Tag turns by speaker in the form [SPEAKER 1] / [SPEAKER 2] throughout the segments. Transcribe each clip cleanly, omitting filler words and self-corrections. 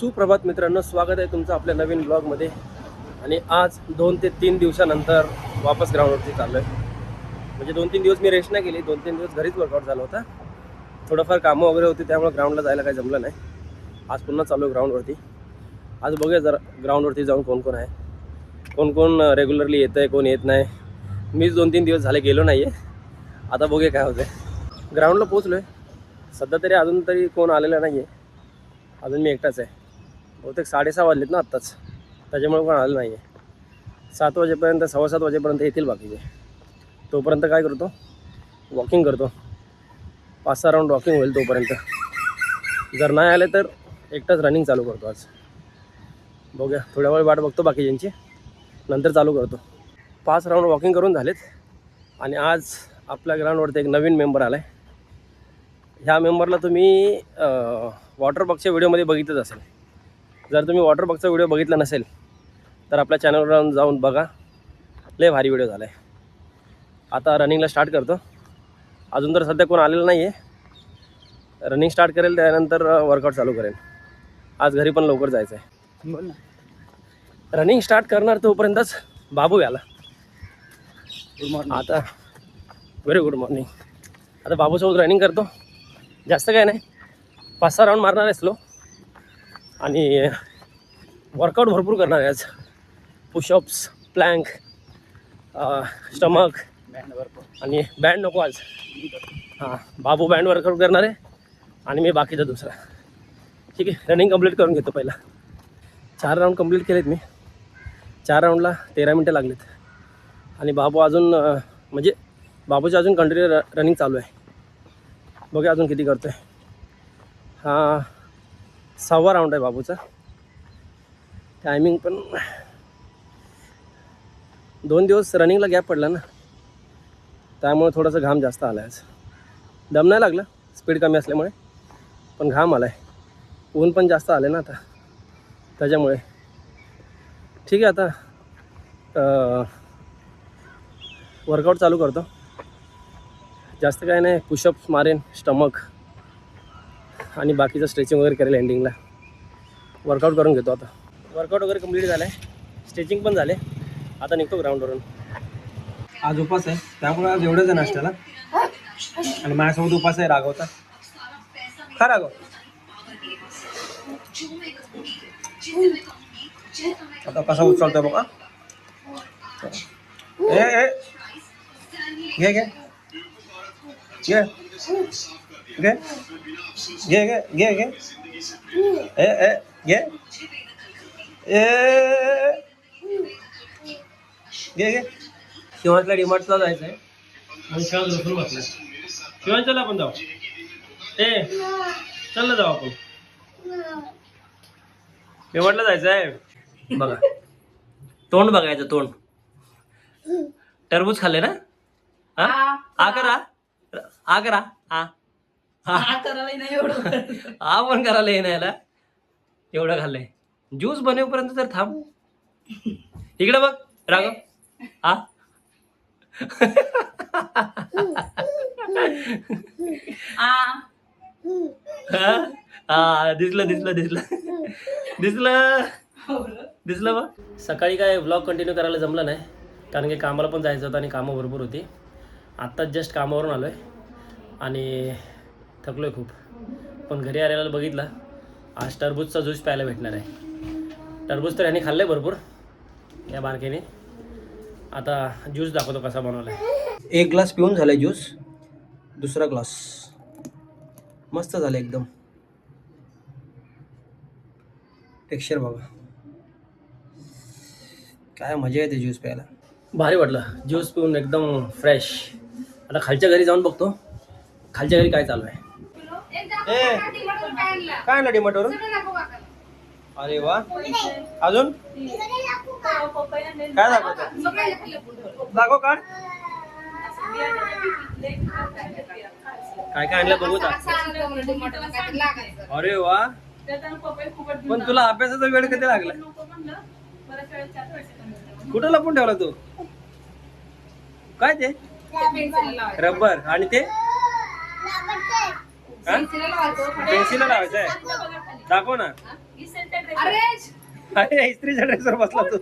[SPEAKER 1] सुप्रभात मित्रांनो, स्वागत आहे तुमचं आपल्या नवीन ब्लॉगमध्ये. आणि आज 2 ते 3 दिवसानंतर वापस ग्राउंडवरती चाललो आहे. म्हणजे 2-3 दिवस मी रेस्ट नाही केली, 2-3 दिवस घरीच वर्कआउट झाला होता. थोडंफार कामं वगैरे होती, त्यामुळे ग्राउंडला जायला काही जमलं नाही. आज पुन्हा चालू आहे ग्राउंडवरती. आज बघूया जरा ग्राउंडवरती जाऊन कोण कोण आहे, कोण कोण रेग्युलरली येतं आहे, कोण येत नाही. मीच 2-3 दिवस झाले गेलो नाही आहे. आता बघूया काय होतं आहे. ग्राउंडला पोचलो आहे सध्या तरी, अजून तरी कोण आलेलं नाही आहे. अजून मी एकटाच आहे. बहुतेक 6:30 वाजलेत ना आत्ताच, त्याच्यामुळे कोण आलं नाही आहे. 7 वाजेपर्यंत, 7:15 वाजेपर्यंत येतील बाकीचे. तोपर्यंत काय करतो, वॉकिंग करतो. 5-6 राऊंड वॉकिंग होईल तोपर्यंत. जर नाही आले तर एकटाच रनिंग चालू करतो आज. बघूया, थोड्या वेळ वाट बघतो बाकीच्यांची, नंतर चालू करतो. 5 राऊंड वॉकिंग करून झालेत. आणि आज आपल्या ग्राउंडवरती एक नवीन मेंबर आला आहे. ह्या मेंबरला तुम्ही वॉटर बॉक्सच्या व्हिडिओमध्ये बघितलंच असेल. जर तुम्ही वॉटर बॉक्सचा व्हिडिओ बघितला नसेल तर आपल्या चॅनलवर जाऊन बघा, लय भारी व्हिडिओ झाला आहे. आता रनिंगला स्टार्ट करतो. अजून तर सध्या कोण आलेलं नाही आहे. रनिंग स्टार्ट करेल, त्यानंतर वर्कआउट चालू करेल. आज घरी पण लवकर जायचं आहे. बोल ना. रनिंग स्टार्ट करणार तोपर्यंतच बाबू आला. Good morning. आता व्हेरी गुड मॉर्निंग. आता बाबूसोबत रनिंग करतो. जास्त काय नाही, 5-6 राऊंड मारणार आहे स्लो. आणि वर्कआउट भरपूर करणार आहे आज. पुशअप्स, प्लँक, स्टमक आणि बँड नको आज. हां, बाबू बँड वर्कआउट करणार आहे आणि मी बाकीचा दुसरा. ठीक आहे, रनिंग कंप्लीट करून घेतो पहिला. 4 राऊंड कंप्लीट केलेत मी. 4 राऊंडला 13 मिनटं लागलेत. आणि बाबू अजून म्हणजे बाबूचं अजून कंटिन्यू रनिंग चालू आहे. बघा अजून किती करतो आहे. हा 6वा राऊंड आहे बाबूचा. टायमिंग पण 2 दिवस रनिंगला गॅप पडला ना, त्यामुळे थोडंसं घाम जास्त आला आहे आज. दम नाही लागला, स्पीड कमी असल्यामुळे, पण घाम आला आहे. ऊन पण जास्त आले ना आता, त्याच्यामुळे. ठीक आहे, आता वर्कआउट चालू करतो. जास्त काय नाही, पुशअप्स मारेन, स्टमक आणि बाकीचं स्ट्रेचिंग वगैरे करेल एंडिंगला. वर्कआउट करून घेतो आता. वर्कआउट वगैरे कंप्लीट झालं आहे, स्ट्रेचिंग पण झाले. आता निघतो ग्राउंडवरून. आज उपास आहे, त्यामुळे आज एवढंच आहे नाश्त्याला. आणि माझ्यासोबत उपास आहे राघवता. खा राघव. आता कसा उचलतोय बघा. घे घे घे घे घे घे घे घे ए ए घे ए घे घे. शिवांशला डिमार्टला जायचं आहे आणि शिवांश झोपून बसला. शिवांश चला आपण जाऊ. चल ना जाऊ आपण. डिमार्टला जायचं आहे. बघा, तोंड बघायचं, तोंड. टरबूज खाल्ले ना? आ करा, आ करा, आ पण करायला येण्याला एवढं खाल्लंय. ज्यूस बनवेपर्यंत तर थांब. इकडे बघ राघव. हा दिसलं दिसलं दिसलं दिसलं दिसलं बघ. सकाळी काय व्लॉग कंटिन्यू करायला जमलं नाही, कारण की कामाला पण जायचं होतं आणि कामं भरपूर होती. आत्ताच जस्ट कामावरून आलो आहे आणि थकलो आहे खूप. पण घरी आलेला बघितलं, आज टरबूजचा ज्यूस प्यायला भेटणार आहे. टरबूज तर ह्याने खाल्लं आहे भरपूर, या बारकेने. आता ज्यूस दाखवतो कसा बनवला आहे. 1 ग्लास पिऊन झाला आहे ज्यूस. दुसरा ग्लास मस्त झालं एकदम. टेक्स्चर बघा, काय मजा येते ज्यूस प्यायला. भारी वाटलं ज्यूस पिऊन, एकदम फ्रेश. आता खालच्या घरी जाऊन बघतो, खालच्या घरी काय चालू आहे. काय ना डिमार्टवरून. अरे वा, अजून काय दाखवतो, दाखव काढ. काय काय आणलं बघू. अरे वा, पण तुला अभ्यासाचा वेळ कधी लागला. कुठं लपून ठेवला तू. काय ते रबर आणि ते पेन्सिल लावायचं आहे. दाखव ना.
[SPEAKER 2] अरे
[SPEAKER 1] अरे इस्त्रीच्या ड्रेसवर बसला तू.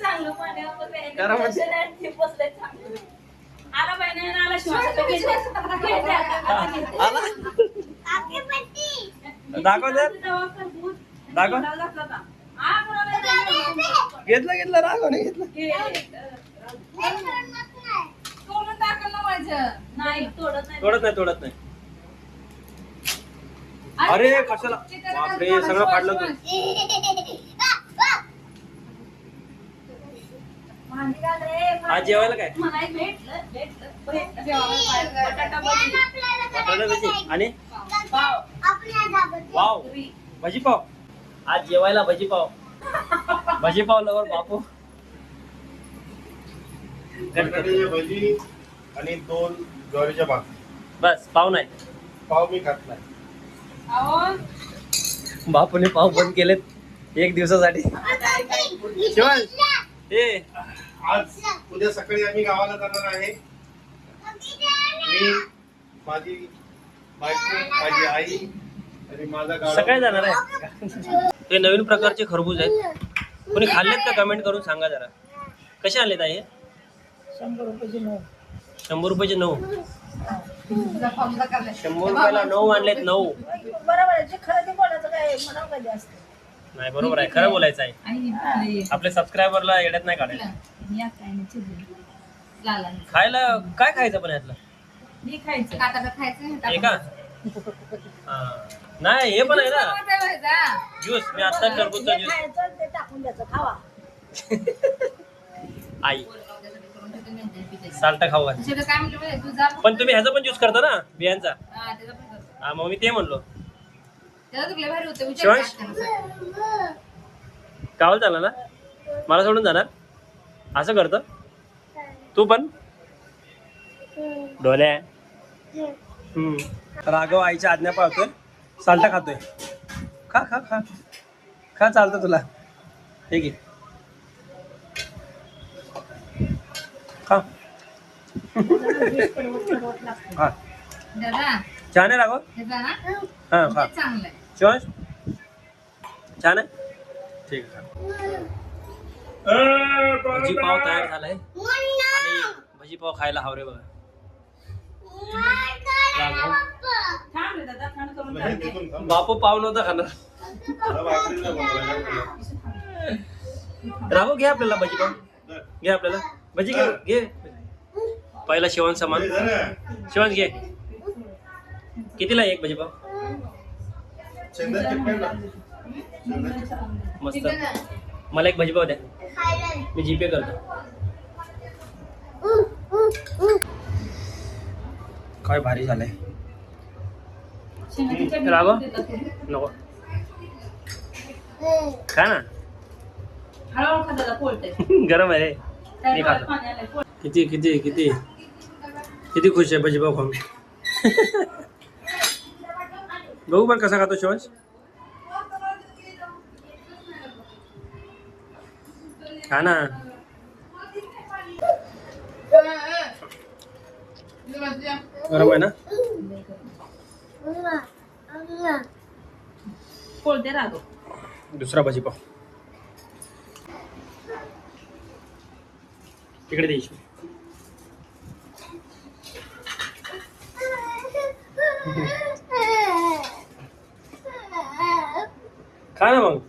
[SPEAKER 3] चांगलं पाण्यावर
[SPEAKER 1] करा म्हणजे.
[SPEAKER 3] बसलंय चांगलं. आला बाई नाही आला शिवाय
[SPEAKER 1] आला दाखव जर दाखव. घेतलं राघव नाही घेतलं.
[SPEAKER 2] तोडून टाकलं ना माझं.
[SPEAKER 3] नाही तोडत नाही.
[SPEAKER 1] तोडत नाही. अरे कशाला बापरे सगळं फाडलं तू.
[SPEAKER 3] भांडी घाल रे.
[SPEAKER 1] आज जेवायला काय
[SPEAKER 3] मला एक भेटलं. बटाटा
[SPEAKER 1] बटाटा भजी आणि
[SPEAKER 3] पाव.
[SPEAKER 1] वाव भजी पाव. आज जेवायला भजी पाव. भजी पाव लवर बापू.
[SPEAKER 4] बटाट्याची भजी आणि 2 ज्वारीच्या भाकरी.
[SPEAKER 1] बस पाव नाही.
[SPEAKER 4] पाव मी खात नाही.
[SPEAKER 1] बापूने पाव बंद केलेत 1 दिवसासाठी. शिवाय हे
[SPEAKER 4] आज उद्या सकाळी आम्ही गावाला जाणार आहे. मी, माझी बायको, माझी आई आणि माझा गाडा.
[SPEAKER 1] सकाळी जाणार आहे. हे नवीन प्रकारचे खरबूज आहेत. कोणी खाल्लेत का कमेंट करून सांगा जरा. कसे आणलेत आहे? 100 रुपयाचे 9. 100 रुपयाला 9 आणलेत 9.
[SPEAKER 3] बरोबर आहे. जे खरं ते बोलायचं काय म्हणावं कधी असतं.
[SPEAKER 1] नाही बरोबर आहे, खरं बोलायचं आहे. आपल्या सबस्क्रायबरला येड्यात नाही काढायचं. खायला काय खायचं पण यातलं
[SPEAKER 3] मी खायचं.
[SPEAKER 1] हे का? नाही हे पण आहे ना ज्यूस. मी आता टरबूजचा ज्यूस.
[SPEAKER 3] खायचं ते टाकून द्यायचं खावा.
[SPEAKER 1] आई साल्ट खाऊ घाल.
[SPEAKER 2] काय म्हणलं तुझा
[SPEAKER 1] पण तुम्ही ह्याचा पण ज्यूस करता ना बियांचा.
[SPEAKER 2] त्याचा पण करतो.
[SPEAKER 1] हा मग मी ते म्हणलो.
[SPEAKER 2] त्याला तुला भारी होतं विचार
[SPEAKER 1] शिवांश? गावाला जाणार ना मला सोडून जाणार असं करतं तू पण डोल्या. राघव आईच्या आज्ञा पाळतोय. साल्टा खातोय. खा खा खा खा चालतं तुला. हे घे खा. हा
[SPEAKER 2] दादा
[SPEAKER 1] छान आहे राघव.
[SPEAKER 2] त्याचा ना
[SPEAKER 1] हा खा.
[SPEAKER 2] चांगलं आहे.
[SPEAKER 1] शिवांश छान आहे. ठीक आहे. भजी पाव तयार झालाय आणि भजी पाव खायला हवं रे बघा.
[SPEAKER 3] थांब रे दादा थंड करून
[SPEAKER 4] हे
[SPEAKER 3] टाकते.
[SPEAKER 4] तिथून थांब.
[SPEAKER 1] बापू पाव नव्हता खाणार.
[SPEAKER 4] मला भाकरी नाही बनवायला.
[SPEAKER 1] राघव घे आपल्याला भजी पाव. घे आपल्याला भजी घे घे. पहिला शिवान समान.
[SPEAKER 4] हे झालं.
[SPEAKER 1] शिवान घे. कितीला एक भजी पाव?
[SPEAKER 4] शेंगदाणे चिपकायला लाव. शेंगदाणे चिपकायला.
[SPEAKER 1] मस्त. मला एक भजी पाव द्या. मी जीपे करतो. काय भारी झालंय.
[SPEAKER 3] शेंगाची चटणी
[SPEAKER 1] राघव?
[SPEAKER 3] देतात थोडी.
[SPEAKER 1] नको खा ना.
[SPEAKER 3] हळूहळू खा दादा पोळते.
[SPEAKER 1] गरम आहे रे.
[SPEAKER 3] काय
[SPEAKER 1] मी खातो.
[SPEAKER 3] पाणी आलंय, पोळ.
[SPEAKER 1] किती किती किती किती खुश आहे भजी पाव खाऊन. बघू पण कसा खातो शिवांश. खा ना. गरम आहे ना.
[SPEAKER 3] पोळते राघव.
[SPEAKER 1] दुसरा भजी पाव तिकडे द्यायची. खा ना मग.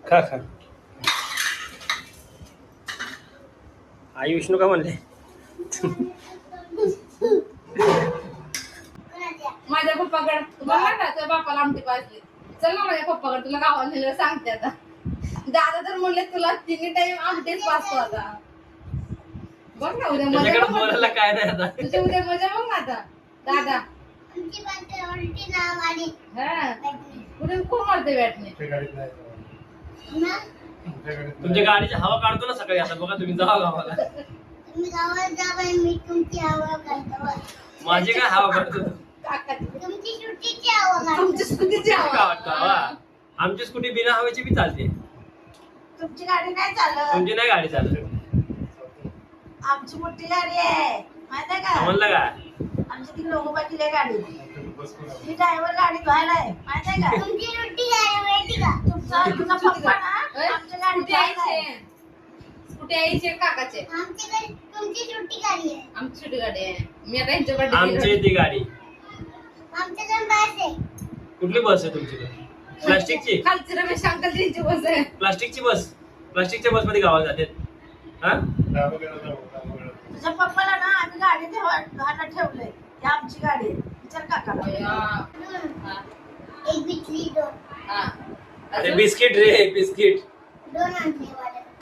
[SPEAKER 1] खा खा. आई विष्णू का म्हणले.
[SPEAKER 2] माझ्या पप्पाकडे बघा ना तुझ्या बापाला आमटी पाजली. चल ना माझ्या पप्पाकडे तुला गावाला नेलं सांगते आता. दादा तर म्हणले तुला 3 टाइम आमटीच पाजतो आता. बघ ना उद्या मजा
[SPEAKER 1] त्याच्याकडे
[SPEAKER 2] बघ
[SPEAKER 1] बोलायला काय नाही आता.
[SPEAKER 2] तुझी उद्या मजा बघ ना आता दादा. हा उद्या खूप मारते बॅटने.
[SPEAKER 4] ते गाडीत नाही.
[SPEAKER 1] तुमच्या गाडीची हवा काढतो ना सकाळी. आता बघा तुम्ही जावा गावाला. माझी काय हवा काढतो.
[SPEAKER 2] तुमची स्कूटीची
[SPEAKER 1] काय
[SPEAKER 2] हवा.
[SPEAKER 1] वाटतं हवा. आमची स्कूटी बिना हवेची बी चालते.
[SPEAKER 3] तुमची गाडी नाही चालत.
[SPEAKER 1] तुमची नाही गाडी चालत.
[SPEAKER 3] आमची मोठी गाडी आहे माहिती आहे का?
[SPEAKER 1] म्हणलं काय
[SPEAKER 3] आमच्या तिकडे लोकोपाची लय गाडी
[SPEAKER 4] बस करून आलो.
[SPEAKER 3] ती ड्रायव्हर गाडी धुवायला आहे माहित आहे का तुमचा पप्पा ना आमच्या गाडी
[SPEAKER 2] कुठे यायचे कुठे यायचे काकाचे आमची छोटी गाडी आहे मी आता यांच्याकडे
[SPEAKER 1] आमची ती गाडी कुठली बस आहे तुमची प्लास्टिकची
[SPEAKER 2] खालची रमेश अंकल यांची बस आहे
[SPEAKER 1] प्लास्टिकची बस प्लास्टिकच्या बस मध्ये गावाला जातात हा
[SPEAKER 4] दाबोगेला जाऊ, दाबोगेला.
[SPEAKER 3] तुझ्या पप्पाला ना आम्ही गाडी धुवायला ठेवलंय ही आमची गाडी आहे विचार काकाला
[SPEAKER 2] हा. हा.
[SPEAKER 1] अरे बिस्किट रे बिस्किट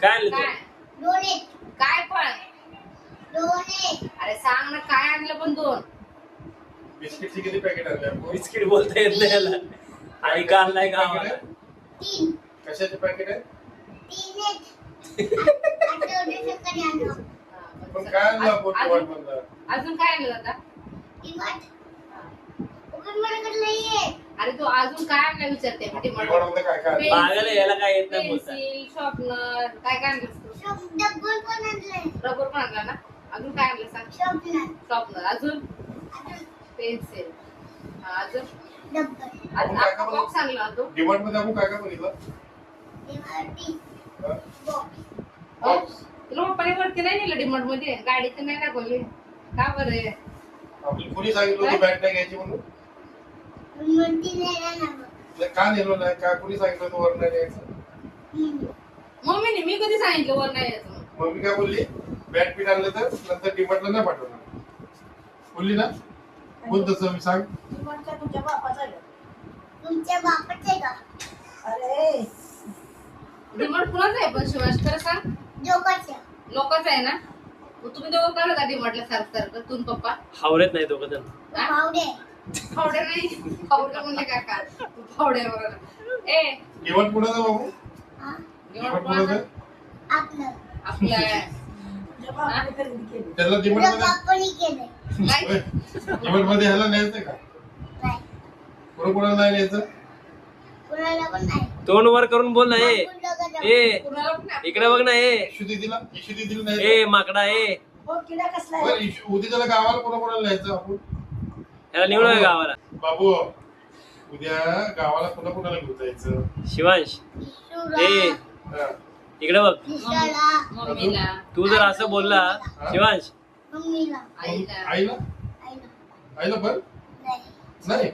[SPEAKER 1] काय आणलं
[SPEAKER 2] काय
[SPEAKER 1] तू?
[SPEAKER 2] काय पण अरे सांग ना काय आणलं पण 2
[SPEAKER 4] बिस्किटची किती पॅकेट आणले आपण?
[SPEAKER 1] बिस्किट बोलता येत नाही याला आणि काल नाही गावाला
[SPEAKER 4] कशाचे पॅकेट आहे पण काय आणलं आपण
[SPEAKER 2] अजून
[SPEAKER 4] डिमार्टमधनं?
[SPEAKER 2] अजून काय आणलं आता अरे तू अजून काय आणलं विचारते मी डिमांड
[SPEAKER 4] डिमार्टमध्ये काय काय आणलं?
[SPEAKER 1] बागायला यायला काय येत नाही बोलता
[SPEAKER 2] पेन्सिल शॉर्पनर काय काय आणलं तू रबर पण आणला ना अजून काय आणलं सांग शॉर्पनर अजून पेन्सिल अजून
[SPEAKER 4] आपण काय काय
[SPEAKER 2] बॉक्स आणला ना तू
[SPEAKER 4] डिमार्टमध्ये आपण काय काय बघितलं हा? बॉक्स.
[SPEAKER 2] तुला पप्पाने वरती नाही नेलं डिमांड मध्ये गाडी तर नाही दाखवली का बरं
[SPEAKER 4] आपली कोणी सांगितलं होतं बॅट नाही घ्यायची म्हणून का नेलो नाही का कोणी सांगितलं होतं वर नाही न्यायचं
[SPEAKER 2] मम्मीने मी कधी सांगितलं वर नाही यायचं
[SPEAKER 4] मम्मी काय बोलली बॅट पीठ आणलं तर नंतर डिमार्टला नाही पाठवणार बोलली ना बोल तसं मी सांग
[SPEAKER 3] डिमांडच्या तुझ्या बापाचा आहे.
[SPEAKER 2] तुमच्या बापाचे का
[SPEAKER 3] अरे
[SPEAKER 2] डिमांड कुणाच आहे पण शिवाश खरं सांग लोकच आहे ना मग तुम्ही दोघं करत आहे डिमांडला सारखं तू पप्पा
[SPEAKER 1] हावरेत नाही दोघं जण
[SPEAKER 2] फावडे नाही फावडे म्हणले काका तू फावडे बरोबर ए
[SPEAKER 4] डिमार्ट कुणाचं बाबू
[SPEAKER 2] डिमांड
[SPEAKER 4] डिमार्ट कुणाचं
[SPEAKER 2] कुणाचं? आपलं आहे.
[SPEAKER 3] तुझ्या बापाने खरेदी केली
[SPEAKER 4] त्याला डिमार्ट मध्ये ह्याला न्यायचं का कोणाला नाही न्यायचं
[SPEAKER 1] तोंड वर करून बोल ना ए
[SPEAKER 2] कुणाला पण नाही.
[SPEAKER 1] इकडे बघ ना ए
[SPEAKER 4] इशू दिदीला न्यायचं
[SPEAKER 1] ए माकडा ए
[SPEAKER 3] हो किडा कसला आहे
[SPEAKER 4] बरं, उद्या त्याला गावाला कोणाला न्यायचं आपण
[SPEAKER 1] याला निवड आहे गावाला
[SPEAKER 4] बाबू उद्या गावाला कोणाला घेऊन जायचं
[SPEAKER 1] शिवांश ए
[SPEAKER 4] हा.
[SPEAKER 1] इकडे बघ
[SPEAKER 2] मम्मीला
[SPEAKER 1] तू जर असं बोलला शिवांश
[SPEAKER 2] आईला
[SPEAKER 4] आईला आईला पण नाही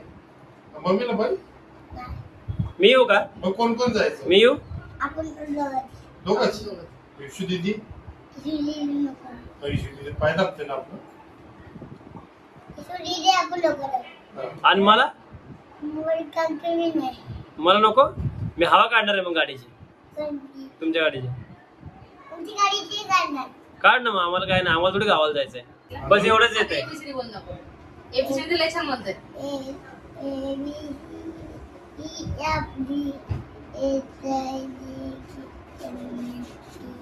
[SPEAKER 4] मम्मीला पण
[SPEAKER 1] मी येऊ का
[SPEAKER 4] मग कोण कोण जायचं
[SPEAKER 1] मी येऊ
[SPEAKER 4] दोघच इशू दिदी इशू दिदी पाहिजे लागते ना आपलं हा.
[SPEAKER 1] आणि मला मला नको मी हवा काढणार आहे मग गाडीची तुमच्या गाडीची काढ ना मग आम्हाला काय नाही आम्हाला थोडी गावाला जायचंय बस एवढंच येत आहे
[SPEAKER 2] एबीसीडी बोल नको एबीसीडी लय छान म्हणते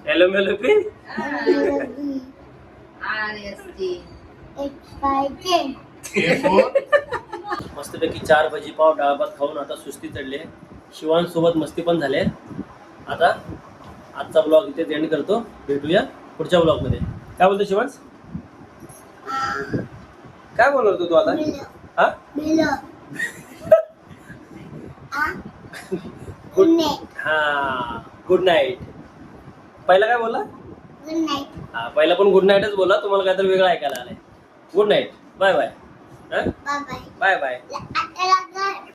[SPEAKER 1] हॅलो मेलो पी मस्तपैकी 4 भजी पाव डाळ भात खाऊन आता सुस्ती चढले शिवांश सोबत मस्ती पण झाले आता आजचा ब्लॉग इथे एंड करतो भेटूया पुढच्या ब्लॉग मध्ये काय बोलतो शिवांश काय बोलणार तू आता हा हा गुड नाईट पहिला काय बोलला हा पहिला पण गुड नाईटच बोला तुम्हाला काहीतरी वेगळं ऐकायला आलंय good night bye bye bye bye